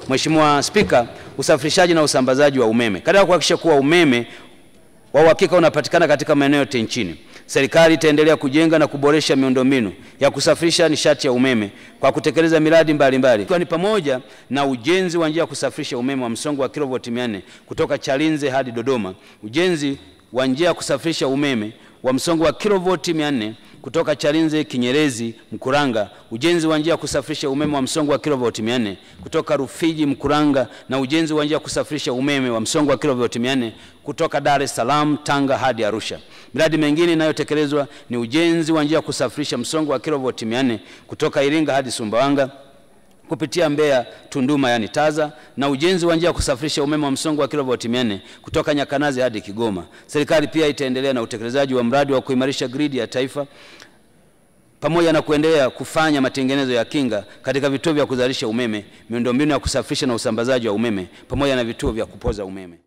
Mheshimiwa Spika, usafirishaji na usambazaji wa umeme. Katika kuhakikisha kuwa umeme wa uhakika unapatikana katika maeneo yote nchini, serikali itaendelea kujenga na kuboresha miundombinu ya kusafirisha nishati ya umeme kwa kutekeleza miradi mbalimbali, ikiwa ni pamoja na ujenzi wa njia ya kusafirisha umeme wa msongo wa kilovoti 400 kutoka Chalinze hadi Dodoma, ujenzi wa njia ya kusafirisha umeme wa msongo wa kilovoti 400 kutoka Chalinze Kinyerezi Mkuranga, ujenzi wa njia ya kusafirisha umeme wa msongo wa kilovoti 400 kutoka Rufiji Mkuranga, na ujenzi wa njia ya kusafirisha umeme wa msongo wa kilovoti 400 kutoka Dar es Salaam Tanga hadi Arusha. Miradi mingine inayotekelezwa ni ujenzi wa njia ya kusafirisha msongo wa kilovoti 400 kutoka Iringa hadi Sumbawanga kupitia Mbeya Tunduma yani Taza, na ujenzi wa njia ya kusafirisha umeme wa msongo wa kilovoti 400 kutoka Nyakanazi hadi Kigoma. Serikali pia itaendelea na utekelezaji wa mradi wa kuimarisha gridi ya taifa pamoja na kuendelea kufanya matengenezo ya kinga katika vituo vya kuzalisha umeme, miundombinu ya kusafirisha na usambazaji wa umeme pamoja na vituo vya kupoza umeme.